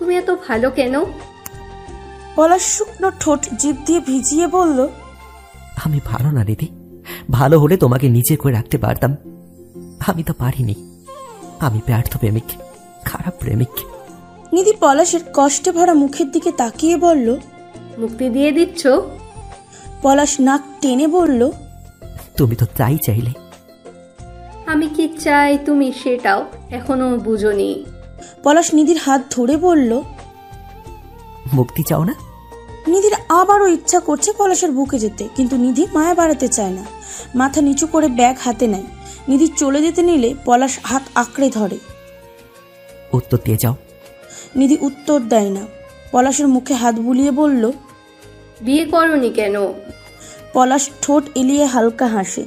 তুমি এত ভালো কেন? পলাশ শুকনো ঠোঁট জিভ দিয়ে ভিজিয়ে বলল, আমি ভালো না দিদি, ভালো হলে তোমাকে নিজে করে রাখতে পারতাম, আমি তো পারিনি। আমি ব্যর্থ প্রেমিক, খারাপ প্রেমিক। নিধি পলাশের কষ্টে ভরা মুখের দিকে তাকিয়ে বলল, মুক্তি দিয়ে দিচ্ছ? পলাশ নাক টেনে বলল, তুমি তো তাই চাইলে। আমি কি চাই তুমি সেটাও এখনো বুঝোনি। পলাশ নিধির হাত ধরে বলল, মুক্তি চাও না? নিধির আবারও ইচ্ছা করছে পলাশের বুকে যেতে, কিন্তু নিধি মায়া বাড়াতে চায় না। মাথা নিচু করে ব্যাগ হাতে নেয়। নিধি চলে যেতে নিলে পলাশ হাত আঁকড়ে ধরে। উত্তর দিয়ে যাও। নিধি উত্তর দেয় না। পলাশের মুখে হাত বুলিয়ে বলল, বিয়ে করনি কেন? পলাশ ঠোঁট এলিয়ে হালকা হাসে।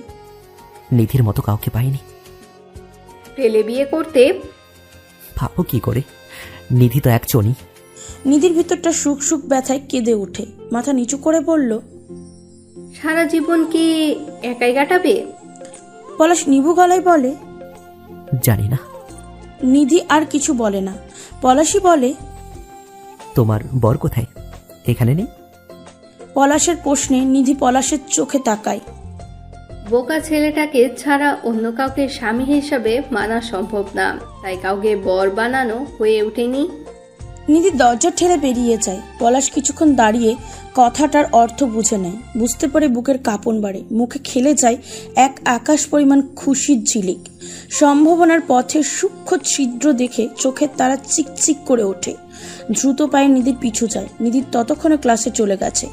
নিধির মতো কাউকে পাইনি। পেলে বিয়ে করতে? ভাবো কি করে, নিধি তো একজনই। নিধির ভিতরটা সুখ সুখ ব্যথায় কেঁদে ওঠে। মাথা নিচু করে বলল, সারা জীবন কি একাই কাটাবে? পলাশ নিভু গলায় বলে, জানি না। নিধি আর কিছু বলে না। পলাশই বলে, তোমার বর কোথায়? এখানে নেই? পলাশের প্রশ্নে নিধি পলাশের চোখে তাকায়। বোকা ছেলেটাকে ছাড়া অন্য কাউকে স্বামী হিসাবে মানা সম্ভব না, তাই কাউকে বর বানানো হয়ে ওঠেনি। নিধি দরজা ঠেলে বেরিয়ে যায়। পলাশ কিছুক্ষণ দাঁড়িয়ে কথাটার অর্থ বুঝে নেয়। বুঝতে পারে বুকের কাঁপন বাড়ে, মুখে খেলে যায় এক আকাশ পরিমাণ খুশির ঝিলিক। সম্ভাবনার পথে সূক্ষ্ম ছিদ্র দেখে চোখের তারা চিকচিক করে ওঠে। দ্রুত পায়ে নিধির পিছু যায়। নিধি ততক্ষণে ক্লাসে চলে গেছে।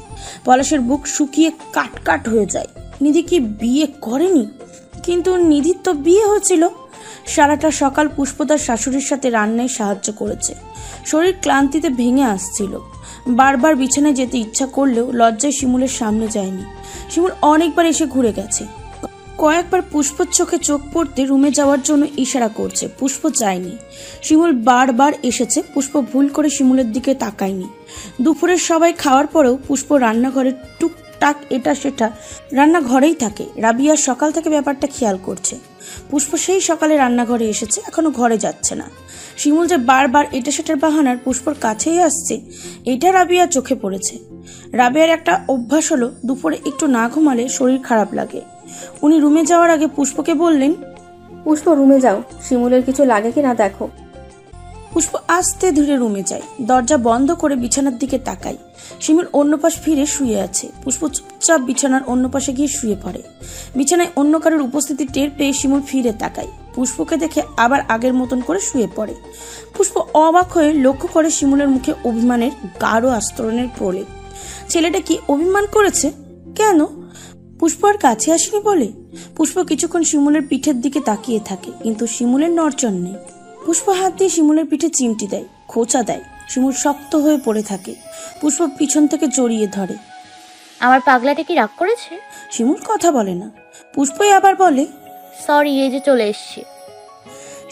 পলাশের বুক শুকিয়ে কাটকাট হয়ে যায়। নিধি কি বিয়ে করেনি? কিন্তু নিধির তো বিয়ে হয়েছিল। সারাটা সকাল পুষ্প তার শাশুড়ির সাথে রান্নায় সাহায্য করেছে। শরীর ক্লান্তিতে ভেঙে আসছিল। বারবার বিছানায় যেতে ইচ্ছা করলেও লজ্জায় শিমুলের সামনে যায়নি। শিমুল অনেকবার এসে ঘুরে গেছে। কয়েকবার পুষ্পর চোখে চোখ পড়তে রুমে যাওয়ার জন্য ইশারা করছে, পুষ্প যায়নি। শিমুল বারবার এসেছে, পুষ্প ভুল করে শিমুলের দিকে তাকায়নি। দুপুরের সবাই খাওয়ার পরেও পুষ্প রান্নাঘরে টুকটাক এটা সেটা রান্নাঘরেই থাকে। রাবিয়া সকাল থেকে ব্যাপারটা খেয়াল করছে। পুষ্প সেই সকালে রান্নাঘরে এসেছে, এখনো ঘরে যাচ্ছে না। শিমুল যে বারবার এটা সেটার বাহানার পুষ্পর কাছেই আসছে, এটা রাবিয়া চোখে পড়েছে। রাবিয়ার একটা অভ্যাস হলো দুপুরে একটু না ঘুমালে শরীর খারাপ লাগে। উনি রুমে যাওয়ার আগে পুষ্পকে বললেন, পুষ্প রুমে যাও, শিমুলের কিছু লাগে কিনা দেখো। পুষ্প আস্তে ধীরে রুমে যায়। দরজা বন্ধ করে বিছানার দিকে তাকায়। শিমুল অন্য পাশ ফিরে শুয়ে আছে। পুষ্প চুপচাপ বিছানার অন্য পাশে গিয়ে শুয়ে পড়ে। বিছানায় অন্য কারোর উপস্থিতি টের পেয়ে শিমুল ফিরে তাকায়। পুষ্পকে দেখে আবার আগের মতন করে শুয়ে পড়ে। পুষ্প অবাক হয়ে লক্ষ্য করে শিমুলের মুখে অভিমানের গাঢ় আস্তরণের প্রলেপ। ছেলেটা কি অভিমান করেছে? কেন? পুষ্প আর কাছে আসেনি বলে? পুষ্প কিছুক্ষণ শিমুলের পিঠের দিকে তাকিয়ে থাকে, কিন্তু শিমুলের নড়চড় নেই। পুষ্প হাত দিয়ে শিমুলের পিঠে চিমটি দেয়, খোঁচা দেয়। শিমুল শক্ত হয়ে পড়ে থাকে। পুষ্প পিছন থেকে জড়িয়ে ধরে। আমার পাগলাটা কি রাগ করেছে? শিমুল কথা বলে না। পুষ্পই আবার বলে, সরি, এই যে চলে এসছি।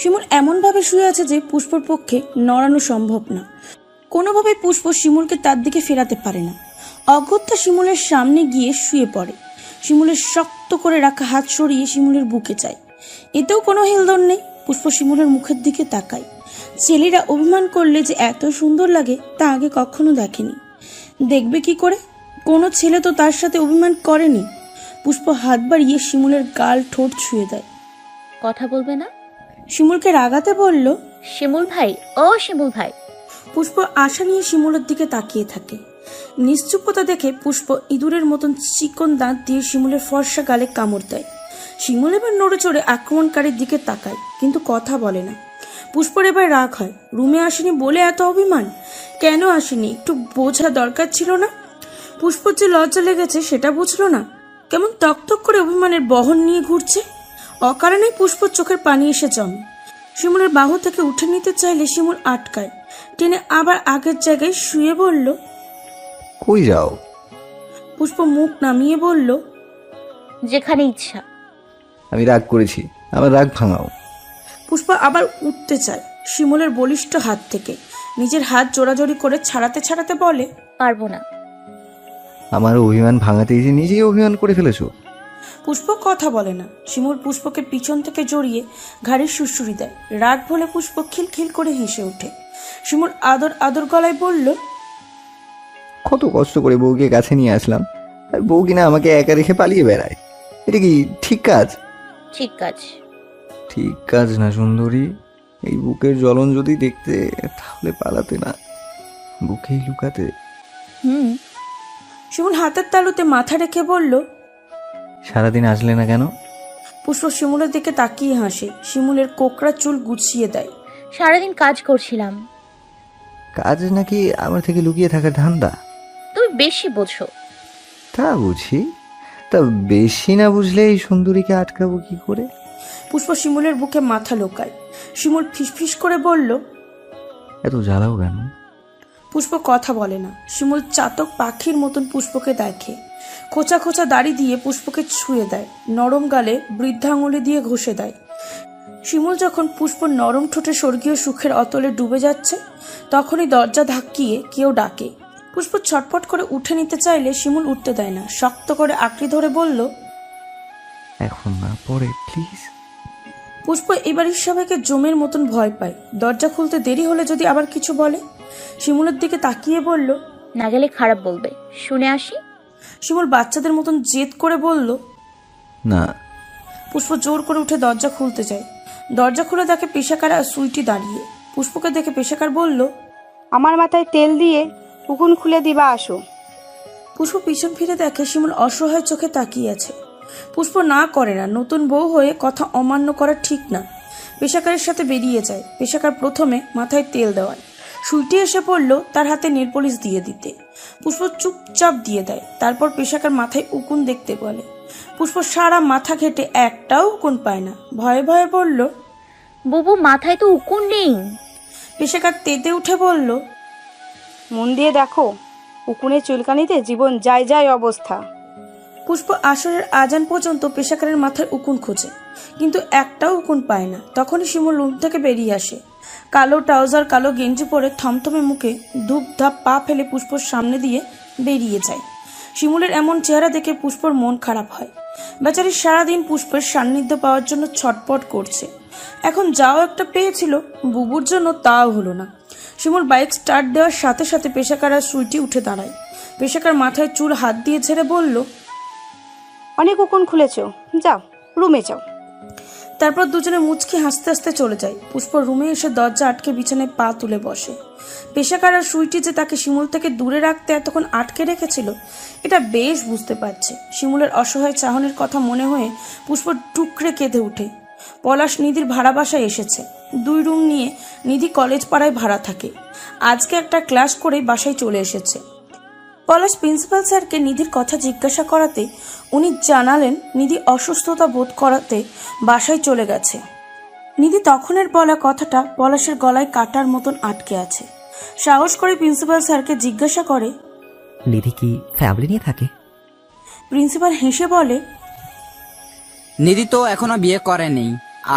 শিমুল এমন ভাবে শুয়ে আছে যে পুষ্পর পক্ষে নড়ানো সম্ভব না। কোনোভাবে পুষ্প শিমুলকে তার দিকে ফেরাতে পারে না। অগত্যা শিমুলের সামনে গিয়ে শুয়ে পড়ে। শিমুলের শক্ত করে রাখা হাত সরিয়ে শিমুলের বুকে যায়। এতেও কোনো হেলদোল নেই। পুষ্প শিমুলের মুখের দিকে তাকায়। ছেলেরা অভিমান করলে যে এত সুন্দর লাগে তা আগে কখনো দেখেনি। দেখবে কি করে? কোনো ছেলে তো তার সাথে অভিমান করেনি। পুষ্প হাত বাড়িয়ে শিমুলের গাল ঠোঁট ছুঁয়ে দেয়। কথা বলবে না? শিমুলকে রাগাতে বলল, শিমুল ভাই, ও শিমুল ভাই। পুষ্প আশা নিয়ে শিমুলের দিকে তাকিয়ে থাকে। নিশ্চুপতা দেখে পুষ্প ইঁদুরের মতন চিকন দাঁত দিয়ে শিমুলের ফর্সা গালে কামড় দেয়। শিমুল এবার নড়ে চড়ে আক্রমণকারীর দিকে তাকায়, কিন্তু কথা বলে না। পুষ্পর এবার রাগ হয়। রুমে আসেনি বলে এত অভিমান? কেন আসেনি একটু বোঝা দরকার ছিল না? পুষ্পর যে লজ্জা লেগেছে সেটা বুঝলো না। কেমন তকতক করে অভিমানের বহন নিয়ে ঘুরছে। অকারণেই পুষ্পর চোখের পানি এসে জমে। শিমুলের বাহু থেকে উঠে নিতে চাইলে শিমুল আটকায়। টেনে আবার আগের জায়গায় শুয়ে বলল, কই যাও? পুষ্প মুখ নামিয়ে বলল, যেখানে ইচ্ছা। আমি রাগ করেছি, আমার রাগ ভাঙাও। পুষ্প আবার উঠতে চায় শিমুলের বলিষ্ঠ হাত থেকে। নিজের হাত জোড়াজোড়ি করে ছাড়াতে ছাড়াতে বলে, পারবো না। আমার অভিমান ভাঙাতে এসে নিজেই অভিমান করে ফেলেছো। পুষ্প কথা বলে না। শিমুল পুষ্পকে পিছন থেকে জড়িয়ে ঘাড়ে সুড়সুড়ি দেয়। রাগ ভুলে পুষ্প খিলখিল করে হেসে ওঠে। শিমুল আদর আদর গলায় বলল, কত কষ্ট করে বউকে কাছে নিয়ে আসলাম, আর বউ কিনা আমাকে একা রেখে পালিয়ে বেড়ায়। এটা কি ঠিক কাজ? ঠিক কাজ। ঠিক কাজ না সুন্দরী। এই বুকের জ্বলন যদি দেখতে, তাহলে পালাতে না, বুকেই লুকাতে। শিমুল হাতের তালুতে মাথা রেখে বলল, সারাদিন আসলে না কেন? পুষ্প শিমুলের দিকে তাকিয়ে হাসে, শিমুলের কোকড়া চুল গুছিয়ে দেয়। সারাদিন কাজ করছিলাম। কাজ নাকি আমার থেকে লুকিয়ে থাকার ধান্দা? তুমি বেশি বোঝো। তা বুঝি, তা বেশি না বুঝলে এই সুন্দরীকে আটকাবো কি করে? পুষ্প শিমুলের বুকে মাথা লোকায়। শিমুল ফিসফিস করে বলল, এত জ্বালাও কেন? পুষ্প কথা বলে না। শিমুল চাতক পাখির মতন পুষ্পকে দেখে। খোঁচা খোঁচা দাড়ি দিয়ে পুষ্পকে ছুঁয়ে দেয়, নরম গালে বৃদ্ধাঙ্গুলি দিয়ে ঘষে দেয়। শিমুল যখন পুষ্প নরম ঠোঁটে স্বর্গীয় সুখের অতলে ডুবে যাচ্ছে, তখনই দরজা ধাক্কিয়ে কেউ ডাকে। পুষ্প ছটফট করে উঠে নিতে চাইলে শিমুল উঠতে দেয় না, শক্ত করে আঁকড়ে ধরে বলল, এখন না, পরে প্লিজ। পুষ্প এবারের সবাইকে জমের মতন ভয় পায়। দরজা খুলতে দেরি হলে যদি আবার কিছু বলে। শিমুলের দিকে তাকিয়ে বলল, না গেলে খারাপ বলবে, শুনে আসি। শিমুল বাচ্চাদের মতন জেদ করে বলল, না। পুষ্প জোর করে উঠে দরজা খুলতে যায়। দরজা খুলে দেখে পেশাকার আর সুইটি দাঁড়িয়ে। পুষ্পকে দেখে পেশাকার বলল, আমার মাথায় তেল দিয়ে উকুন খুলে দিবা, আসো। পুষ্প পিছন ফিরে দেখে শিমুল অসহায় চোখে তাকিয়ে আছে। পুষ্প না করে না, নতুন বউ হয়ে কথা অমান্য করা ঠিক না। পেশাকারের সাথে বেরিয়ে যায়। পেশাকার প্রথমে মাথায় তেল দেওয়ায়। সুইটি এসে পড়ল তার হাতে নেলপলিশ দিয়ে দিতে। পুষ্প চুপচাপ দিয়ে দেয়। তারপর পেশাকার মাথায় উকুন দেখতে বলে। পুষ্প সারা মাথা ঘেটে একটাও উকুন পায় না। ভয়ে ভয়ে বলল, বুবু মাথায় তো উকুন নেই। পেশাকার তেতে উঠে বলল, মন দিয়ে দেখো, উকুনের চুলকানিতে জীবন যায় যায় অবস্থা। পুষ্প আসরের আজান পর্যন্ত পেশাকারের মাথায় উকুন খোঁজে, কিন্তু একটাও উকুন পায় না। তখনই শিমুল রুম থেকে বেরিয়ে আসে। কালো ট্রাউজার, কালো গেঞ্জি পরে থমথমে মুখে ধূপ ধাপ পা ফেলে পুষ্পর সামনে দিয়ে বেরিয়ে যায়। শিমুলের এমন চেহারা দেখে পুষ্পর মন খারাপ হয়। বেচারি সারাদিন পুষ্পের সান্নিধ্য পাওয়ার জন্য ছটপট করছে। এখন যাও একটা পেয়েছিল, বুবুর জন্য তাও হলো না। শিমুল বাইক স্টার্ট দেওয়ার সাথে সাথে পেশাকার আর সুইটি উঠে দাঁড়ায়। পেশাকার মাথায় চুল হাত দিয়ে ছেড়ে বলল, অনেক উকুন খুলেছ, যাও রুমে যাও। তারপর দুজনে মুচকি হাসতে হাসতে চলে যায়। পুষ্প রুমে এসে দরজা আটকে বিছানায় পা তুলে বসে। পেশাকার আর সুইটি যে তাকে শিমুল থেকে দূরে রাখতে এতক্ষণ আটকে রেখেছিল, এটা বেশ বুঝতে পারছে। শিমুলের অসহায় চাহনির কথা মনে হয়ে পুষ্প টুকরে কেঁদে উঠে। পলাশ নিধির ভাড়া বাসায় এসেছে। 2 রুম নিয়ে নিধি কলেজ পাড়ায় ভাড়া থাকে। আজকে একটা ক্লাস করে বাসায় চলে এসেছে। পলাশ প্রিন্সিপাল স্যারকে নিধির কথা জিজ্ঞাসা করাতে উনি জানালেন নিধি অসুস্থতা বোধ করাতে বাসায় চলে গেছে। নিধি তখনের বলা কথাটা পলাশের গলায় কাটার মতন আটকে আছে। সাহস করে প্রিন্সিপাল স্যারকে জিজ্ঞাসা করে, নিধি কি ফ্যামিলি নিয়ে থাকে? প্রিন্সিপাল হেসে বলে, নিধি তো এখনো বিয়ে করেনি,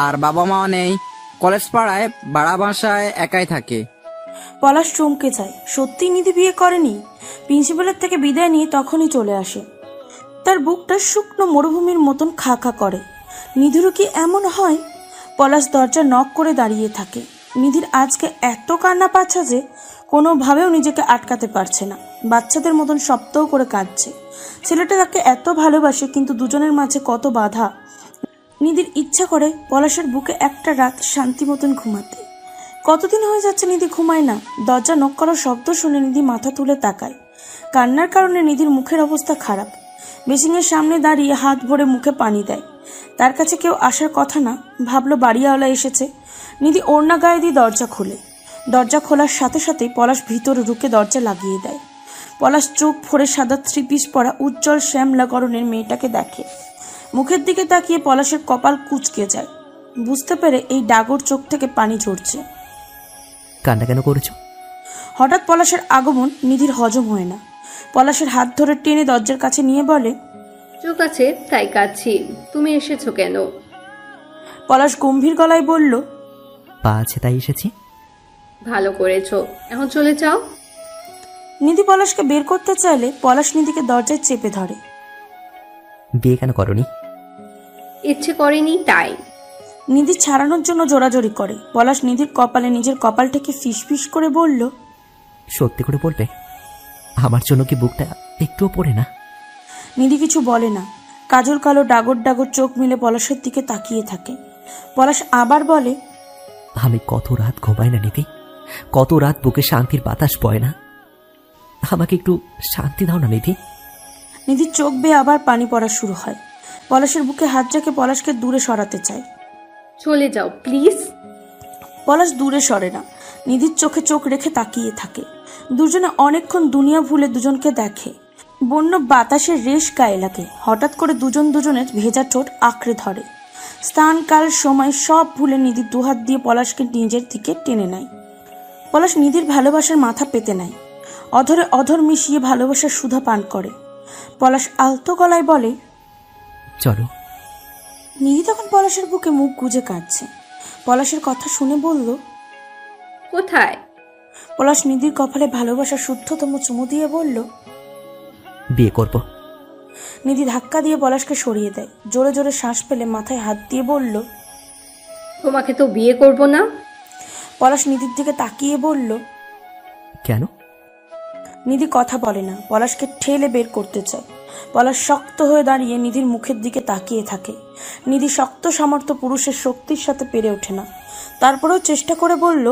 আর বাবা মাও নেই। কলেজ পাড়ায় ভাড়া বাসায় একাই থাকে। পলাশ চমকে যায়। সত্যি নিধি বিয়ে করেনি? প্রিন্সিপালের থেকে বিদায় নিয়ে তখনই চলে আসে। তার বুকটা শুকনো মরুভূমির মতন খা খা করে। নিধিরও কি এমন হয়? পলাশ দরজা নক করে দাঁড়িয়ে থাকে। নিধির আজকে এত কান্না পাচ্ছে যে কোনোভাবেও নিজেকে আটকাতে পারছে না। বাচ্চাদের মতন শব্দও করে কাঁদছে। ছেলেটা তাকে এত ভালোবাসে, কিন্তু দুজনের মাঝে কত বাধা। নিধির ইচ্ছা করে পলাশের বুকে একটা রাত শান্তি মতন ঘুমাতে। কতদিন হয়ে যাচ্ছে নিধি ঘুমায় না। দরজা নক করার শব্দ শুনে নিধি মাথা তুলে তাকায়। কান্নার কারণে নিধির মুখের অবস্থা খারাপ। বেসিংয়ের সামনে দাঁড়িয়ে হাত ভরে মুখে পানি দেয়। তার কাছে কেউ আসার কথা না, ভাবলো বাড়িওয়ালা এসেছে। নিধি ওড়না গায়ে দিয়ে দরজা খোলে। দরজা খোলার সাথে সাথেই পলাশ ভিতরে ঢুকে দরজা লাগিয়ে দেয়। পলাশ চোখ ভরে সাদা 3 পিস পরা উজ্জ্বল শ্যামলা গরনের মেয়েটাকে দেখে। মুখের দিকে তাকিয়ে পলাশের কপাল কুঁচকে যায়। বুঝতে পেরে এই ডাগর চোখ থেকে পানি ঝরছে। কান্না কেন করেছো? হঠাৎ পলাশের আগমন নিধির হজম হয় না। পলাশের হাত ধরে টেনে দরজার কাছে নিয়ে বলে, চোখ আছে তাই কাঁদছি, তুমি এসেছো কেন? পলাশ গম্ভীর গলায় বলল, পা আছে তাই এসেছি। ভালো করেছো, এখন চলে যাও। নিধি পলাশকে বের করতে চাইলে পলাশ নিধিকে দরজায় চেপে ধরে। বিয়ে কেন করনি? ইচ্ছে করেনি তাই। নিধি ছাড়ানোর জন্য জোরাজোরি করে। পলাশ নিধির কপালে নিজের কপালটাকে ফিসফিস করে বলল, সত্যি করে বলবে, আমার জন্য কি বুকটা একটুও পড়ে না? নিধি কিছু বলে না। কাজল কালো ডাগর ডাগর চোখ মিলে পলাশের দিকে তাকিয়ে থাকে। পলাশ আবার বলে, আমি কত রাত ঘুমাই না নিধি, কত রাত বুকে শান্তির বাতাস বয় না। আমাকে একটু শান্তি দাও না নিধি। নিধির চোখ বেয়ে আবার পানি পড়া শুরু হয়। পলাশের বুকে হাত রেখে পলাশকে দূরে সরাতে চায়। চলে যাও প্লিজ। পলাশ দূরে সরে না, নিধির চোখে চোখ রেখে তাকিয়ে থাকে। দুজনে অনেকক্ষণ দুনিয়া ভুলে দুজনকে দেখে। বন্য বাতাসের রেশ গায়ে লাগে। হঠাৎ করে দুজন দুজনের ভেজা ঠোঁট আঁকড়ে ধরে। স্থান কাল সময় সব ভুলে নিধি দুহাত দিয়ে পলাশকে নিজের দিকে টেনে নেয়। পলাশ নিধির ভালোবাসার মাথা পেতে নেয়। অধরে অধর মিশিয়ে ভালোবাসার সুধা পান করে। পলাশ আলতো গলায় বলে, চলো। নিধি তখন পলাশের বুকে মুখ গুজে কাঁদছে। পলাশের কথা শুনে বলল, কোথায়? পলাশ নিধির কপালে ভালোবাসার শুদ্ধতম চুমু দিয়ে বলল, বিয়ে করব। নিধি ধাক্কা দিয়ে পলাশকে সরিয়ে দেয়। জোরে জোরে শ্বাস ফেলে মাথায় হাত দিয়ে বলল, তোমাকে তো বিয়ে করব না। পলাশ নিধির দিকে তাকিয়ে বলল, কেন? নিধি কথা বলে না, পলাশকে ঠেলে বের করতে চায়। পলাশ শক্ত হয়ে দাঁড়িয়ে নিধির মুখের দিকে তাকিয়ে থাকে। নিধি শক্ত সামর্থ্য পুরুষের শক্তির সাথে পেরে ওঠে না। তারপরেও চেষ্টা করে বলল,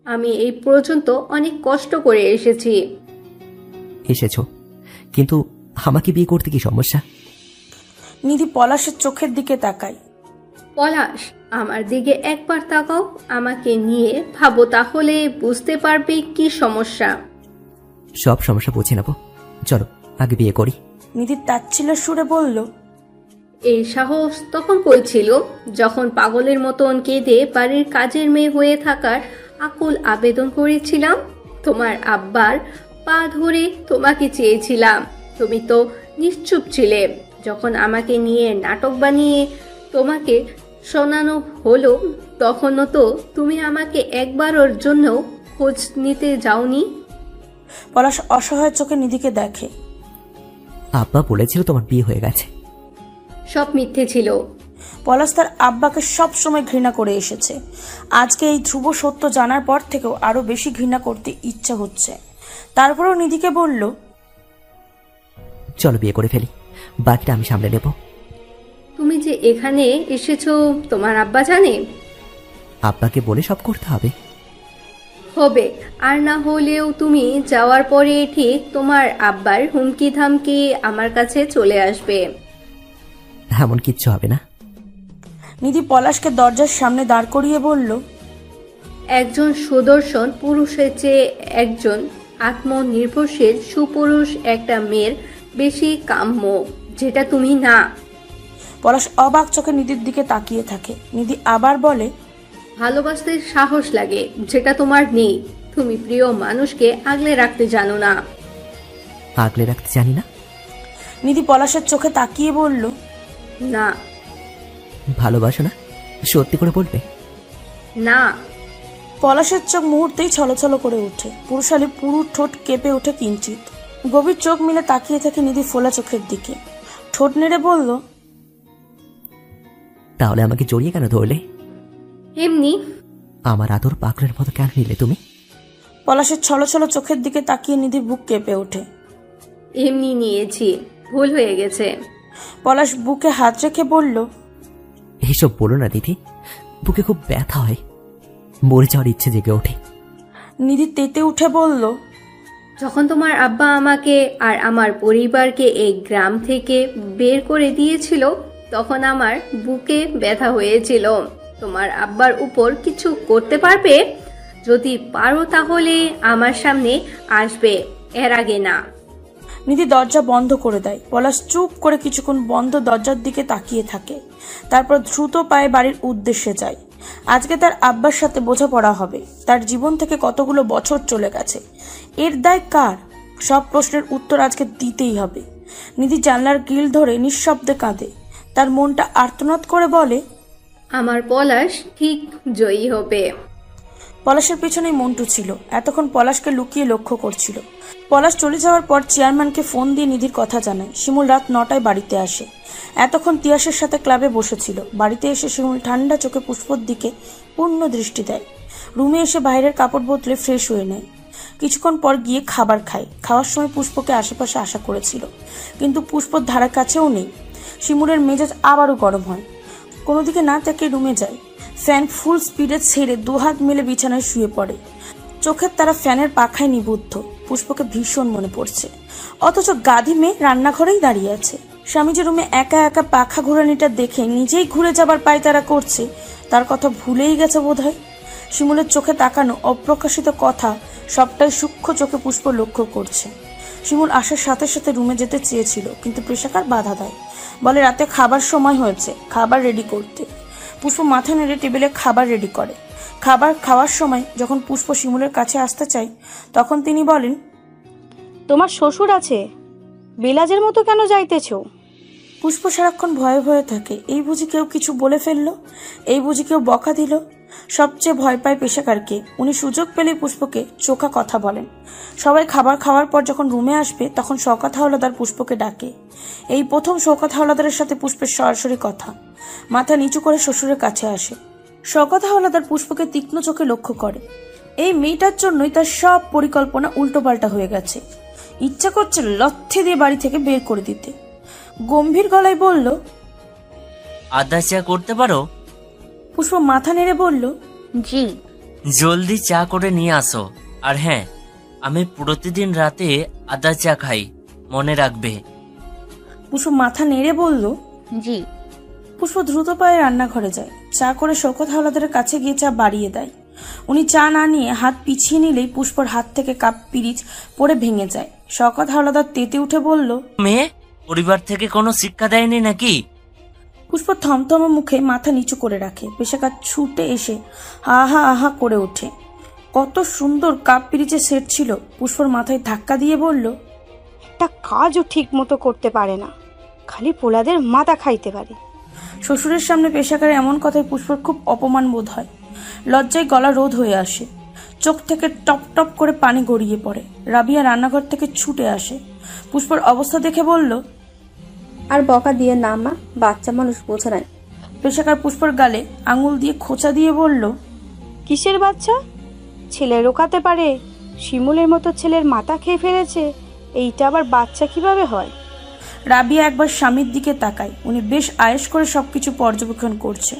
আমি এই পর্যন্ত অনেক কষ্ট করে এসেছি। এসেছো, কিন্তু আমাকে বিয়ে করতে কি সমস্যা? নিধি পলাশের চোখের দিকে তাকায়। পলাশ, আমার দিকে একবার তাকাও, আমাকে নিয়ে ভাবো, তাহলে বুঝতে পারবে কি সমস্যা। সব সমস্যা বুঝে নেব, চলো আগে বিয়ে করি। নিধির তাচ্ছিল্যের সুরে বলল, এই সাহস তখন কইছিল যখন পাগলের মতন কেঁদে বাড়ির কাজের মেয়ে হয়ে থাকার আকুল আবেদন করেছিলাম। তোমার আব্বার পা ধরে তোমাকে চেয়েছিলাম। তুমি তো নিশ্চুপ ছিলে। যখন আমাকে নিয়ে নাটক বানিয়ে তোমাকে শোনানো হলো, তখনও তো তুমি আমাকে একবারের জন্য খোঁজ নিতে যাওনি। পলাশ অসহায় চোখে নিধিকে দেখে। আব্বা বলেছিল তোমার বিয়ে হয়ে গেছে। সব মিথ্যে ছিল। পলাশ তার আব্বাকে সব সময় ঘৃণা করে এসেছে। আজকে এই ধ্রুব সত্য জানার পর থেকেও আরো বেশি ঘৃণা করতে ইচ্ছা হচ্ছে। তারপরেও নিধিকে বলল, চলো বিয়ে করে ফেলি, বাকিটা আমি সামলে নেব। তুমি যে এখানে এসেছো তোমার আব্বা জানে? আব্বাকে বলে সব করতে হবে। হবে, আর না হলেও তুমি যাওয়ার পরে ঠিক তোমার আব্বার হুমকি ধামকি আমার কাছে চলে আসবে। এমন কিচ্ছু হবে না। নিধি পলাশকে দরজার সামনে দাঁড় করিয়ে বলল, একজন সুদর্শন পুরুষের চেয়ে একজন আত্মনির্ভরশীল সুপুরুষ একটা মেয়ের বেশি কাম্য, যেটা তুমি না। পলাশ অবাক চোখে নিধির দিকে তাকিয়ে থাকে। নিধি আবার বলে, ভালোবাসতে সাহস লাগে, যেটা তোমার নেই। তুমি প্রিয় মানুষকে আগলে রাখতে জানো না। আগলে রাখতে জানি না? নিধি পলাশের চোখে তাকিয়ে বলল, না। ভালোবাসো না? সত্যি করে বলবে? না। পলাশের চোখ মুহূর্তেই ছলছল করে ওঠে। পুরুষালী পুরু ঠোঁট কেঁপে ওঠে কিঞ্চিত। গভীর চোখ মিলে তাকিয়ে থাকে নিধি ফোলা চোখের দিকে। ঠোঁট নেড়ে বলল, তাহলে আমাকে জড়িয়ে কেন ধরলে? এমনি। আমার আদর পাগলের মতো কেন নিলে তুমি? পলাশের ছলছল চোখের দিকে তাকিয়ে নিধির বুক কেঁপে ওঠে। এমনি নিয়েছি, ভুল হয়ে গেছে। পলাশ বুকে হাত রেখে বলল, এইসব বলো না দিদি, বুকে খুব ব্যথা হয়, মরে যাওয়ার ইচ্ছে জেগে ওঠে। নিধি তেতে উঠে বলল, যখন তোমার আব্বা আমাকে আর আমার পরিবারকে এই গ্রাম থেকে বের করে দিয়েছিল, তখন আমার বুকে ব্যথা হয়েছিল। তোমার আব্বার উপর কিছু করতে পারবে? যদি পারো তাহলে আমার সামনে আসবে, এর আগে না। নিধি দরজা বন্ধ করে দেয়। পলাশ চুপ করে কিছুক্ষণ বন্ধ দরজার দিকে তাকিয়ে থাকে। তারপর দ্রুত পায়ে বাড়ির উদ্দেশ্যে যায়। আজকে তার আব্বার সাথে বোঝাপড়া হবে। তার জীবন থেকে কতগুলো বছর চলে গেছে, এর দায় কার? সব প্রশ্নের উত্তর আজকে দিতেই হবে। নিধি জানলার গ্রিল ধরে নিঃশব্দে কাঁদে। তার মনটা আর্তনাদ করে বলে, আমার পলাশ ঠিক জয়ী হবে। পলাশের পেছনেই মন্টু ছিল। এতক্ষণ পলাশকে লুকিয়ে লক্ষ্য করছিল। পলাশ চলে যাওয়ার পর চেয়ারম্যানকে ফোন দিয়ে নিধির কথা জানায়। শিমুল রাত 9টায় বাড়িতে আসে। এতক্ষণ তিয়াসের সাথে ক্লাবে বসেছিল। বাড়িতে এসে শিমুল ঠান্ডা চোখে পুষ্পর দিকে পূর্ণ দৃষ্টি দেয়। রুমে এসে বাইরের কাপড় বদলে ফ্রেশ হয়ে নেয়। কিছুক্ষণ পর গিয়ে খাবার খায়। খাওয়ার সময় পুষ্পকে আশেপাশে আশা করেছিল, কিন্তু পুষ্পর ধারা কাছেও নেই। শিমুলের মেজাজ আবারও গরম হয়। কোনো দিকে না তাকে রুমে যায়। ফ্যান ফুল স্পিডে ছেড়ে দুহাত মেলে বিছানায় শুয়ে পড়ে। চোখের তারা ফ্যানের পাখায় নিবদ্ধ। পুষ্পকে ভীষণ মনে পড়ছে, অথচ গাধি মেয়ে রান্নাঘরেই দাঁড়িয়ে আছে। স্বামী যে রুমে একা একা পাখা ঘোরানিটা দেখে নিজেই ঘুরে যাবার পায়তারা করছে, তার কথা ভুলেই গেছে বোধহয়। শিমুলের চোখে তাকানো অপ্রকাশিত কথা সবটাই সূক্ষ্ম চোখে পুষ্প লক্ষ্য করছে। শিমুল আসার সাথে সাথে রুমে যেতে চেয়েছিল, কিন্তু পেশাকার বাধা দেয়। বলে রাতে খাবার সময় হয়েছে, খাবার রেডি করতে। পুষ্প মাথা নেড়ে টেবিলে খাবার রেডি করে। খাবার খাওয়ার সময় যখন পুষ্প শিমুলের কাছে আসতে চায়, তখন তিনি বলেন, তোমার শ্বশুর আছে, বেলাজের মতো কেন যাইতেছ? পুষ্প সারাক্ষণ ভয়ে ভয়ে থাকে। এই বুঝি কেউ কিছু বলে ফেললো, এই বুঝি কেউ বকা দিল। সবচেয়ে ভয় পায় পেশাকারকে। উনি সুযোগ পেলে পুষ্পকে চোখা কথা বলেন। সবাই খাবার খাওয়ার পর যখন রুমে আসবে, তখন শওকত হাওলাদার পুষ্পকে ডাকে। এই প্রথম শওকত হাওলাদারের সাথে পুষ্পের সরাসরি কথা। মাথা নিচু করে শ্বশুরের কাছে আসে। শওকত হাওলাদার পুষ্পকে তীক্ষ্ণ চোখে লক্ষ্য করে। এই মেয়েটার জন্যই তার সব পরিকল্পনা উল্টোপাল্টা হয়ে গেছে। ইচ্ছা করছে লথ্থে দিয়ে বাড়ি থেকে বের করে দিতে। গম্ভীর গলায় বলল, আদা চা করতে পারো? পুষ্প মাথা নেড়ে বলল, জি। জলদি চা করে নিয়ে আসো। আর হ্যাঁ, আমি প্রতিদিন রাতে আদা চা খাই, মনে রাখবে। পুষ্প মাথা নেড়ে বলল, জি। পুষ্প দ্রুত পায়ে রান্নাঘরে যায়। চা করে শওকত হাওলাদারের কাছে গিয়ে চা বাড়িয়ে দেয়। উনি চা না নিয়ে হাত পিছিয়ে নিলেই পুষ্পর হাত থেকে কাপ পিরিচ পড়ে ভেঙে যায়। শওকত হাওলাদার তেতে উঠে বলল, মেয়ে, পরিবার থেকে কোনো শিক্ষা দেয়নি নাকি? পুষ্প থমথমে মুখে মাথা নিচু করে রাখে। পেশাকার ছুটে এসে আহা আহা করে ওঠে। কত সুন্দর কাপ পিরিচের সেট ছিল। পুষ্পর মাথায় ধাক্কা দিয়ে বলল, একটা কাজও ঠিক মতো করতে পারে না, খালি পোলাদের মাথা খাইতে পারে। শ্বশুরের সামনে পেশাকার এমন কথায় পুষ্পর খুব অপমান বোধ হয়। লজ্জায় গলা রোধ হয়ে আসে। চোখ থেকে টপ টপ করে পানি গড়িয়ে পড়ে। রাবিয়া রান্নাঘর থেকে ছুটে আসে। পুষ্পর অবস্থা দেখে বলল, আর বকা দিয়ে না মা, বাচ্চা মানুষ বোঝে নাই। পেশাকার পুষ্পর গালে আঙুল দিয়ে খোঁচা দিয়ে বলল, কিসের বাচ্চা? ছেলে রোকাতে পারে, শিমুলের মতো ছেলের মাথা খেয়ে ফেলেছে, এইটা আবার বাচ্চা কিভাবে হয়? রাবিয়া একবার স্বামীর দিকে তাকায়। উনি বেশ আয়েশ করে সবকিছু পর্যবেক্ষণ করছে।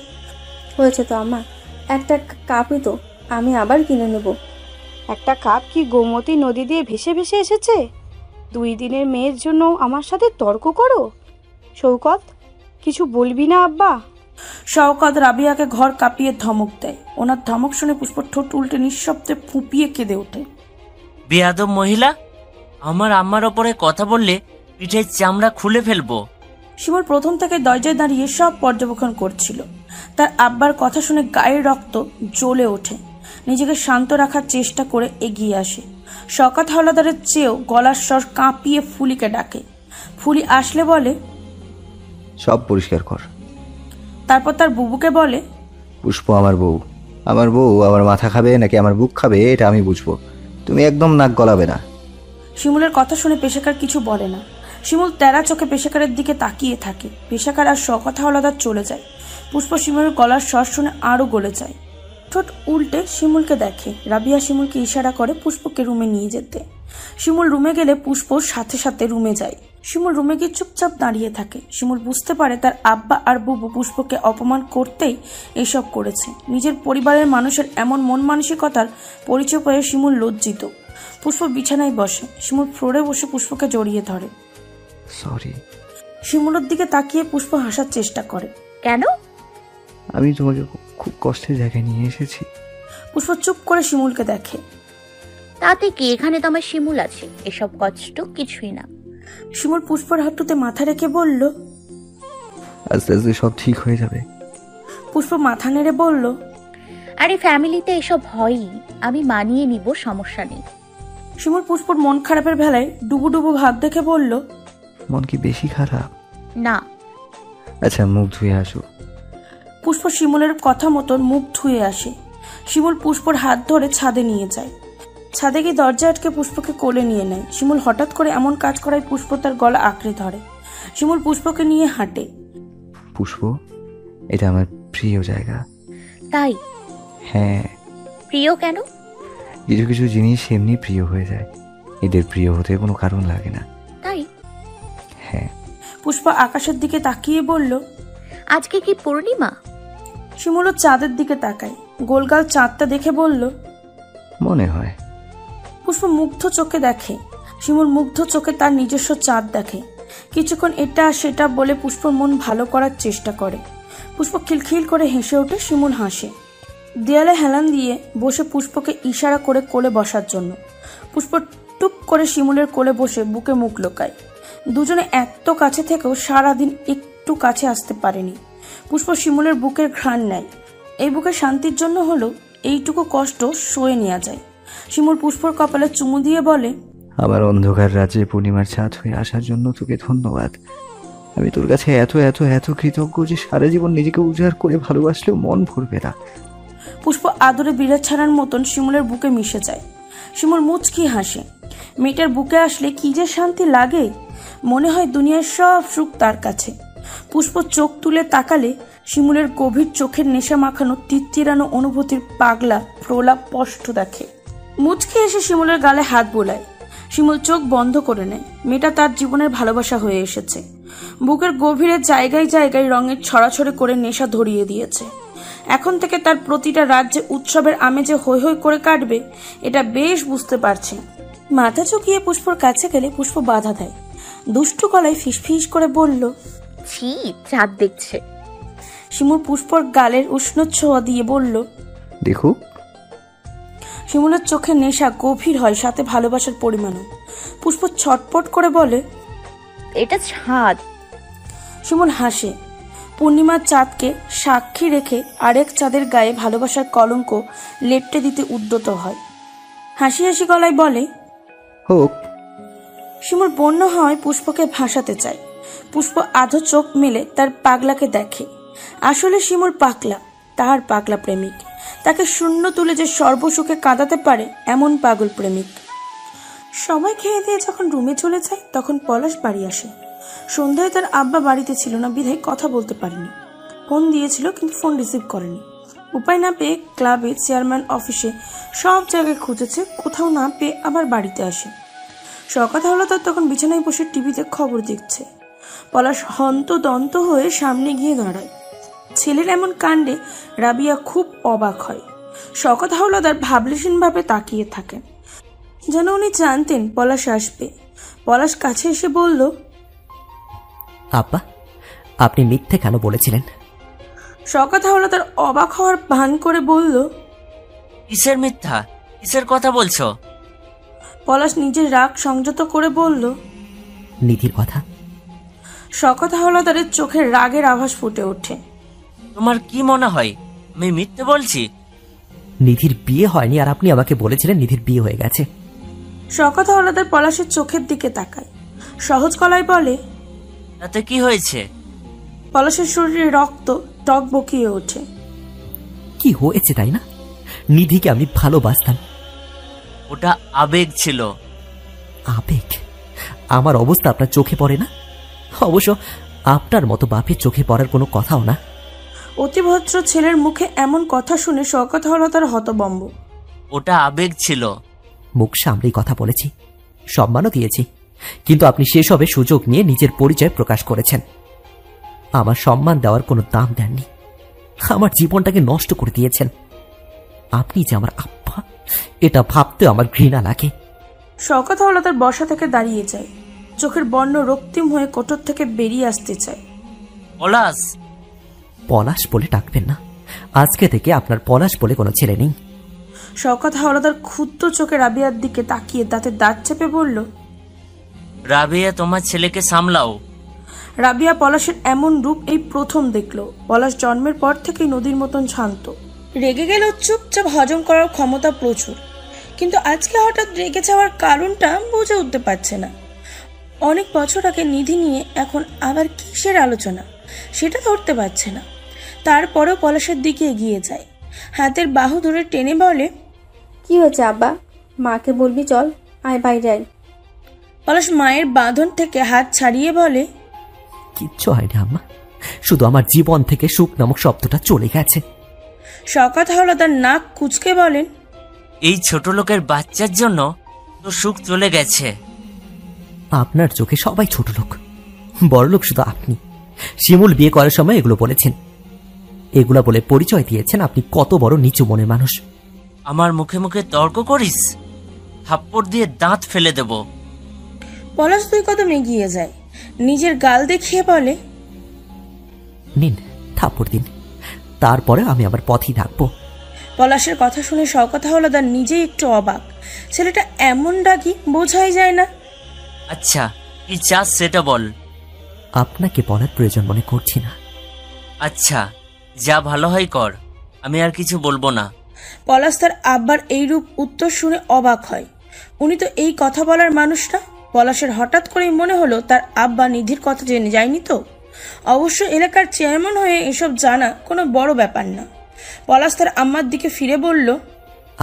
হয়েছে তো আম্মা, একটা কাপই তো, আমি আবার কিনে নেব। একটা কাপ কি গোমতী নদী দিয়ে ভেসে ভেসে এসেছে? 2 দিনের মেয়ের জন্য আমার সাথে তর্ক করো? শওকত, কিছু বলবি না আব্বা? শওকত রাবিয়াকে ঘর কাঁপিয়ে ধমক দেয়। ওনার ধমক শুনে পুষ্পর ঠোঁট উল্টে নিঃশব্দে ফুঁপিয়ে কেঁদে ওঠে। বেয়াদব মহিলা, আমার আম্মার ওপরে কথা বললে পিঠের চামড়া খুলে ফেলবো। শিমুল প্রথম থেকে দরজায় দাঁড়িয়ে সব পর্যবেক্ষণ করছিল। তার আব্বার কথা শুনে গায়ের রক্ত জ্বলে ওঠে। নিজেকে শান্ত রাখার চেষ্টা করে এগিয়ে আসে। শওকত হাওলাদারের চেয়েও গলার স্বর কাঁপিয়ে ফুলিকে ডাকে। ফুলি আসলে বলে, সব পরিষ্কার কর। তারপর তার বুবুকে বলে, পুষ্প আমার বউ। আমার বউ আমার মাথা খাবে নাকি আমার বুক খাবে, এটা আমি বুঝবো। তুমি একদম নাক গলাবে না। শিমুলের কথা শুনে পেশাকার কিছু বলে না। শিমুল তেরা চোখে পেশাকারের দিকে তাকিয়ে থাকে। পেশাকার আর শওকত হাওলাদার চলে যায়। পুষ্প শিমুলের গলার স্বর শুনে আরো গলে যায়। ঠোঁট উল্টে শিমুলকে দেখে। রাবিয়া শিমুলকে ইশারা করে পুষ্পকে রুমে নিয়ে যেতে। শিমুল রুমে গেলে পুষ্প সাথে সাথে রুমে যায়। শিমুল রুমে গিয়ে চুপচাপ দাঁড়িয়ে থাকে। শিমুল বুঝতে পারে তার আব্বা আর বুবু পুষ্পকে অপমান করতেই এসব করেছে। নিজের পরিবারের মানুষের এমন মন মানসিকতার পরিচয় পেয়ে শিমুল লজ্জিত। পুষ্প বিছানায় বসে। শিমুল ফ্লোরে বসে পুষ্পকে জড়িয়ে ধরে। সরি। শিমুলের দিকে তাকিয়ে পুষ্প হাসার চেষ্টা করে। কেন? আমি তোমাকে খুব কষ্টের জায়গায় নিয়ে এসেছি। পুষ্প চুপ করে শিমুলকে দেখে। তাতে কি, এখানে তো আমার শিমুল আছে, এসব কষ্ট কিছুই না। শিমুল পুষ্পর হাঁটুতে মাথা রেখে বলল, আস্তে আস্তে সব ঠিক হয়ে যাবে। পুষ্প মাথা নেড়ে বলল, আরে ফ্যামিলিতে এসব হয়ই, আমি মানিয়ে নিব, সমস্যা নেই। শিমুল পুষ্পর মন খারাপের বেলায় ডুবু ডুবু ভাব দেখে বলল, মন কি বেশি খারাপ? না। আচ্ছা, মুখ ধুয়ে আসো। পুষ্প শিমুলের কথা মতন মুখ ধুয়ে আসে। শিমুল পুষ্পর হাত ধরে ছাদে নিয়ে যায়। ছাদে গিয়ে দরজা আটকে পুষ্পকে কোলে নিয়ে নেয়। শিমুল হঠাৎ করে এমন কাজ করায় পুষ্প তার গলা আঁকড়ে ধরে। শিমুল পুষ্পকে নিয়ে হাঁটে। পুষ্প, এটা আমার প্রিয় জায়গা। তাই? হ্যাঁ। প্রিয় কেন? কিছু কিছু জিনিস এমনি প্রিয় হয়ে যায়, এদের প্রিয় হতে কোনো কারণ লাগে না। তাই? হ্যাঁ। পুষ্প আকাশের দিকে তাকিয়ে বলল, আজকে কি পূর্ণিমা? শিমুলও চাঁদের দিকে তাকায়। গোলগাল চাঁদটা দেখে বলল, মনে হয়। পুষ্প মুগ্ধ চোখে দেখে। শিমুল মুগ্ধ চোখে তার নিজস্ব চাঁদ দেখে। কিছুক্ষণ এটা সেটা বলে পুষ্পর মন ভালো করার চেষ্টা করে। পুষ্প খিলখিল করে হেসে ওঠে। শিমুল হাসে। দেয়ালে হেলান দিয়ে বসে পুষ্পকে ইশারা করে কোলে বসার জন্য। পুষ্প টুপ করে শিমুলের কোলে বসে বুকে মুখ লোকায়। দুজনে এত কাছে থেকেও সারাদিন একটু কাছে আসতে পারেনি। পুষ্প শিমুলের বুকের ঘ্রাণ নেয়। এই বুকের শান্তির জন্য হলো এইটুকু কষ্ট সয়ে নেওয়া যায়। শিমুল পুষ্পর কপালে চুমু দিয়ে বলে, আমার অন্ধকার রাজ্যে পূর্ণিমার ছাদ হয়ে আসার জন্য তোকে ধন্যবাদ। আমি তোর কাছে এত এত এত কৃতজ্ঞ যে সারা জীবন নিজেকে উজাড় করে ভালোবাসলেও মন ভরবে না। পুষ্প আদরে বিরাট ছাড়ার মতন শিমুলের বুকে মিশে যায়। শিমুল মুচকি হাসে। মেয়েটার বুকে আসলে কি যে শান্তি লাগে। মনে হয় দুনিয়ার সব সুখ তার কাছে। পুষ্প চোখ তুলে তাকালে শিমুলের গভীর চোখের নেশা মাখানো তিত্তিরানো অনুভূতির পাগলা প্রলাপ স্পষ্ট দেখে। মুচকি এসে শিমুলের গালে হাত বোলায়। শিমুল চোখ বন্ধ করে নেয়। মেয়েটা তার জীবনের ভালোবাসা হয়ে এসেছে। বুকের গভীরে জায়গায় জায়গায় রঙের ছড়াছড়ি করে নেশা ধরিয়ে দিয়েছে। এখন থেকে তার প্রতিটা রাজ্যে উৎসবের আমেজে হৈ হৈ করে কাটবে, এটা বেশ বুঝতে পারছে। মাথা চুকিয়ে পুষ্পর কাছে গেলে পুষ্প বাধা দেয়। দুষ্টু গলায় ফিসফিস করে বলল, ছি, চাঁদ দেখছে। শিমুল পুষ্পর গালের উষ্ণ ছোঁয়া দিয়ে বলল, দেখো। শিমুলের চোখে নেশা গভীর হয়, সাথে ভালোবাসার পরিমাণও। পুষ্প ছটপট করে বলে, এটা ছাদ। শিমুল হাসে। পূর্ণিমার চাঁদকে সাক্ষী রেখে আরেক চাঁদের গায়ে ভালোবাসার কলঙ্ক লেপটে দিতে উদ্যত হয়। হাসি হাসি গলায় বলে, হোক। শিমুল বন্য হয় পুষ্পকে ভাসাতে চায়। পুষ্প আধো চোখ মেলে তার পাগলাকে দেখে। আসলে শিমুল পাগলা, তার পাগলা প্রেমিক। তাকে শূন্য তুলে যে সর্বসুখে কাঁদাতে পারে এমন পাগল প্রেমিক। সবাই খেয়ে দিয়ে যখন রুমে চলে যায় তখন পলাশ বাড়ি আসে। সন্ধ্যায় তার আব্বা বাড়িতে ছিল না বিধায় কথা বলতে পারেনি। ফোন দিয়েছিল কিন্তু ফোন রিসিভ করেনি। উপায় না পেয়ে ক্লাবে, চেয়ারম্যান অফিসে সব জায়গায় খুঁজেছে, কোথাও না পেয়ে আবার বাড়িতে আসে। শওকত হাওলাদার তখন বিছানায় বসে টিভিতে খবর দেখছে। পলাশ হন্তদন্ত হয়ে সামনে গিয়ে দাঁড়ায়। ছেলের এমন কাণ্ডে রাবিয়া খুব অবাক হয়। শওকত হাওলাদার ভাবলেশীনভাবে তাকিয়ে থাকেন, যেন উনি জানতেন পলাশ আসবে। পলাশ কাছে এসে বলল, আব্বা, আপনি মিথ্যে কেন বলেছিলেন? শওকত হাওলাদার অবাক হওয়ার ভান করে বলল, কিসের মিথ্যা, কিসের কথা বলছো? পলাশ নিজের রাগ সংযত করে বলল, নিধির কথা। শওকত হাওলাদারের চোখের রাগের আভাস ফুটে ওঠে। তোমার কি মনে হয় আমি মিথ্যে বলছি? নিধির বিয়ে হয়নি আর আপনি আমাকে বলেছিলেন নিধির বিয়ে হয়ে গেছে। শওকত হাওলাদার পলাশের চোখের দিকে তাকায়। সহজ গলায় বলে, তাতে কি হয়েছে? পলাশের শরীরে রক্ত টক বকিয়ে ওঠে। কি হয়েছে তাই না? নিধিকে আমি ভালোবাসতাম। ওটা আবেগ ছিল। আবেগ? আমার অবস্থা আপনার চোখে পড়ে না? অবশ্য আপনার মতো বাপের চোখে পড়ার কোনো কথাও না। অতিভদ্র ছেলের মুখে এমন কথা শুনে শওকত হাওলাদার হতবম্ব। ওটা আবেগ ছিল। মুখ সামলেই কথা বলেছি, সম্মানও দিয়েছি, কিন্তু আপনি সেসবে সুযোগ নিয়ে নিজের পরিচয় প্রকাশ করেছেন। আমার সম্মান দেওয়ার কোনো দাম দেননি। আমার জীবনটাকে নষ্ট করে দিয়েছেন। আপনি যে আমার আব্বা, এটা ভাবতে আমার ঘৃণা লাগে। শওকত হাওলাদার বসা থেকে দাঁড়িয়ে যায়। চোখের বর্ণ রক্তিম হয়ে কোটর থেকে বেরিয়ে আসতে চায়। পলাশ। পলাশ বলে ডাকবেন না। আজকে থেকে আপনার পলাশ বলে কোনো ছেলে নেই। শওকত হাওলাদার ক্ষুদ্র চোখে রাবিয়ার দিকে তাকিয়ে দাঁতে দাঁত চেপে বলল, রাবিয়া, তোমার ছেলেকে সামলাও। রাবিয়া পলাশের এমন রূপ এই প্রথম দেখল। পলাশ জন্মের পর থেকেই নদীর মতন শান্ত। রেগে গেল চুপচাপ হজম করার ক্ষমতা প্রচুর, কিন্তু আজকে হঠাৎ রেগে যাওয়ার কারণটা বুঝে উঠতে পারছে না। অনেক বছর আগে নিধি নিয়ে এখন আবার কিসের আলোচনা সেটা ধরতে পারছে না। তারপরেও পলাশের দিকে এগিয়ে যায়। হাতের বাহু ধরে টেনে বলে, কি হয়েছে আব্বা? মাকে বলবি চল, আয় বাইরে আয়। পলাশ মায়ের বাঁধন থেকে হাত ছাড়িয়ে বলে, কিচ্ছু হয়নি আম্মা, শুধু আমার জীবন থেকে সুখ নামক শব্দটা চলে গেছে। শওকত হাওলাদার নাক কুঁচকে বলেন, এই ছোট লোকের বাচ্চার জন্য তো সুখ চলে গেছে। আপনার চোখে সবাই ছোট লোক, বড়লোক শুধু আপনি। শিমুল বিয়ে করার সময় এগুলো বলেছেন, এগুলা বলে পরিচয় দিয়েছেন আপনি কত বড় নিচু মনের মানুষ। আমার মুখে মুখে তর্ক করিস, থাপ্পড় দিয়ে দাঁত ফেলে দেব। পলাশ 2 কদম এগিয়ে যায়, নিজের গাল দেখিয়ে বলে, নিন থাপ্পড় দিন, তারপরে আমি আমার পথই থাকবো। পলাশের কথা শুনে শওকত হাওলাদার নিজেই একটু অবাক। ছেলেটা এমন রাগী বোঝাই যায় না। আচ্ছা কি চাস সেটা বল। আপনাকে বলার প্রয়োজন মনে করছি না। আচ্ছা যা ভালো হয় কর, আমি আর কিছু বলবো না। পলাশ তার আব্বার এইরূপ উত্তর শুনে অবাক হয়। উনি তো এই কথা বলার মানুষ না। পলাশের হঠাৎ করেই মনে হলো তার আব্বা নিধির কথা জেনে যায়নি তো। অবশ্য এলাকার চেয়ারম্যান হয়ে এসব জানা কোনো বড় ব্যাপার না। পলাশ তার আম্মার দিকে ফিরে বলল,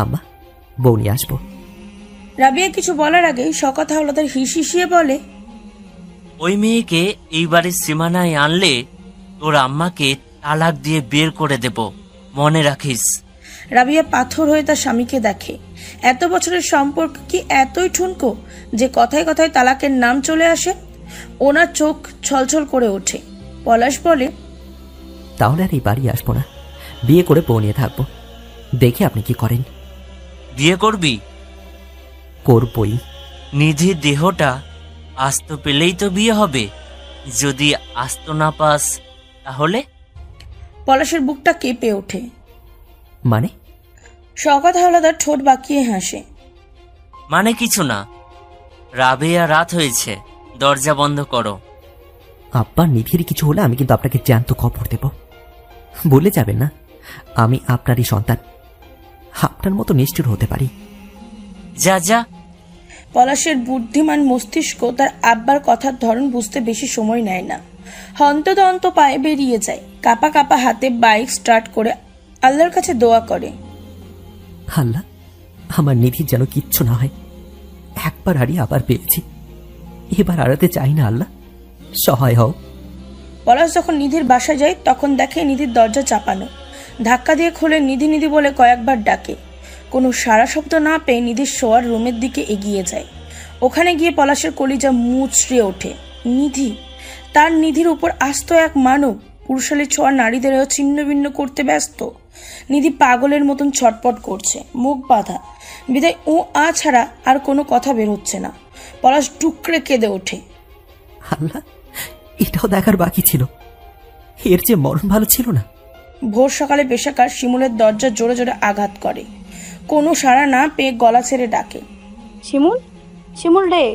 আম্মা বউ নিয়ে আসবো। রাবিয়া কিছু বলার আগেই শওকত হাওলাদার হিসিয়ে বলে, ওই মেয়েকে এই বাড়ির সীমানায় আনলে তোর আম্মাকে তালাক দিয়ে বের করে দেব, মনে রাখিস। রাবিয়া পাথর হয়ে তার স্বামীকে দেখে। এত বছরের সম্পর্ক কি এতই ঠুনকো যে কথায় কথায় তালাকের নাম চলে আসে? ওনার চোখ ছলছল করে ওঠে। পলাশ বলে, তাহলে আর এই বাড়ি আসবো না, বিয়ে করে বউ নিয়ে থাকবো। দেখে আপনি কি করেন। বিয়ে করবি? করবই। নিধির দেহটা আস্ত পেলেই তো বিয়ে হবে, যদি আস্ত না পাস তাহলে? পলাশের বুকটা কেঁপে ওঠে। মানে? শওকত হাওলাদার ঠোঁট বাঁকিয়ে হাসে। মানে কিছু না। রাবেয়া, রাত হয়েছে, দরজা বন্ধ করো। আব্বার নিধির কিছু হলে আমি কিন্তু আপনাকে জ্যান্ত খবর দেব। বলে যাবেন না আমি আপনারই সন্তান। আপনার মতো নিষ্ঠুর হতে পারি? যা যা। পলাশের বুদ্ধিমান মস্তিষ্ক তার আব্বার কথার ধরন বুঝতে বেশি সময় নেয় না। হন্তদন্ত পায়ে বেরিয়ে যায়। কাপা কাপা হাতে বাইক স্টার্ট করে আল্লাহর কাছে দোয়া করে, আল্লাহ আমার নিধির যেন কিচ্ছু না হয়। একবার হারিয়ে আবার পেয়েছি, এবার হারাতে চাই না। আল্লাহ সহায় হও। পলাশ যখন নিধির বাসায় যায় তখন দেখে নিধির দরজা চাপানো। ধাক্কা দিয়ে খোলে নিধি নিধি বলে কয়েকবার ডাকে। কোনো সারা শব্দ না পেয়ে নিধির শোয়ার রুমের দিকে এগিয়ে যায়। ওখানে গিয়ে পলাশের কলিজা মুচড়ে ওঠে। নিধি, তার নিধির উপর আস্ত এক মানব পুরুষালী ছোঁয়া নারীদেরও ছিন্ন ভিন্ন করতে ব্যস্ত। নিধি পাগলের মতন ছটপট করছে, মুখ বাঁধা, বিদায় ও আ ছাড়া আর কোনো কথা বের হচ্ছে না। পলাশ টুকরে কেঁদে ওঠে। আল্লাহ, এটাও দেখার বাকি ছিল, এর যে মরণ ভালো ছিল না। ভোর সকালে পেশাকার শিমুলের দরজা জোরে জোরে আঘাত করে। কোনো সাড়া না পেয়ে গলা ছেড়ে ডাকে, শিমুল, শিমুল রে,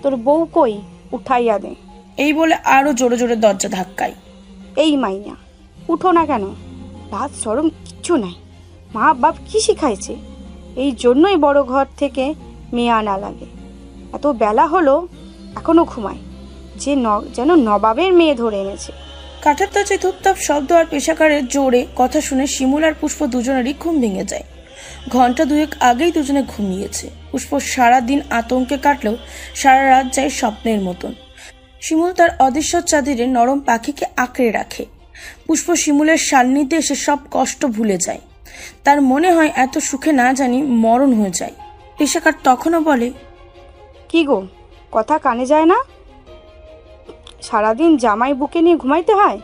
তোর বউ কই? উঠাইয়া দে। এই বলে আরো জোরে জোরে দরজা ধাক্কায়। এই মাইয়া, উঠো না কেন? লাজ শরম কিচ্ছু নাই। মা বাপ কি শিখাইছে? এই জন্যই বড় ঘর থেকে মেয়ে আনা লাগে। এত বেলা হলো এখনো ঘুমায়, যেন নবাবের মেয়ে ধরে এনেছে। কাঠের দরজায় ধূপধাপ শব্দ আর পেশাকারের জোরে কথা শুনে শিমুল আর পুষ্প দুজনেরই ঘুম ভেঙে যায়। ঘন্টা 2 আগেই দুজনে ঘুমিয়েছে। পুষ্প সারাদিন আতঙ্কে কাটলেও সারা রাত যায় স্বপ্নের মতন। শিমুল তার অদৃশ্য চাঁদিরে নরম পাখিকে আঁকড়ে রাখে। পুষ্প শিমুলের সান্নিধ্যে এসে সব কষ্ট ভুলে যায়। তার মনে হয় এত সুখে না জানি মরণ হয়ে যায়। পেশাকার তখনও বলে, কি গো, কথা কানে যায় না? সারাদিন জামাই বুকে নিয়ে ঘুমাইতে হয়?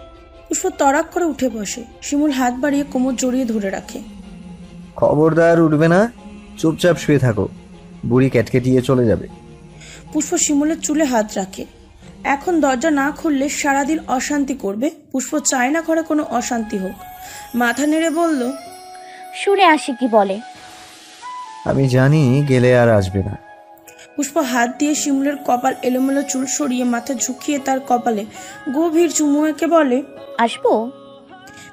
পুষ্প তড়াক করে উঠে বসে। শিমুল হাত বাড়িয়ে কোমর জড়িয়ে ধরে রাখে। খবরদার উঠবে না, চুপচাপ শুয়ে থাকো, বুড়ি ক্যাটকেটিয়ে চলে যাবে। পুষ্প শিমুলের চুলে হাত রাখে। এখন দরজা না খুললে সারাদিন অশান্তি করবে। পুষ্প চায় না ঘরে কোনো অশান্তি হোক। মাথা নেড়ে বলল, শুনে আসি কি বলে। আমি জানি গেলে আর আসবে না। পুষ্প হাত দিয়ে শিমুলের কপাল এলোমেলো চুল সরিয়ে মাথা ঝুঁকিয়ে তার কপালে গভীর চুমু এঁকে বলে, আসবো?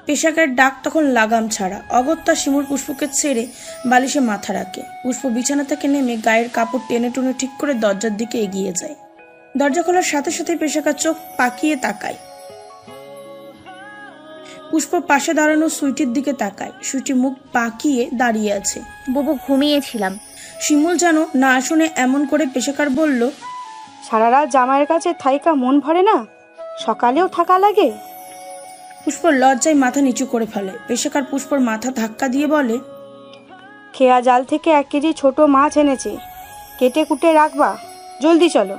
পেশাকের ডাক তখন লাগাম ছাড়া। অগত্যা শিমুল পুষ্পকে ছেড়ে বালিশে মাথা রাখে। পুষ্প বিছানা থেকে নেমে গায়ের কাপড় টেনে টুনে ঠিক করে দরজার দিকে এগিয়ে যায়। দরজা খোলার সাথে সাথে পেশাকার চোখ পাকিয়ে তাকায়। পুষ্প পাশে দাঁড়ানো সুইটির দিকে তাকায়। সুইটি মুখ পাকিয়ে দাঁড়িয়ে আছে। বুবু ঘুমিয়েছিলাম। শিমুল যেন না শুনে এমন করে পেশাকার বলল, সারা রাত জামাইয়ের কাছে থাইকা মন ভরে না, সকালেও থাকা লাগে। পুষ্প লজ্জায় মাথা নিচু করে ফেলে। পেশাকার পুষ্পর মাথা ধাক্কা দিয়ে বলে, খেয়া জাল থেকে 1 কেজি ছোট মাছ এনেছে, কেটে কুটে রাখবা, জলদি চলো।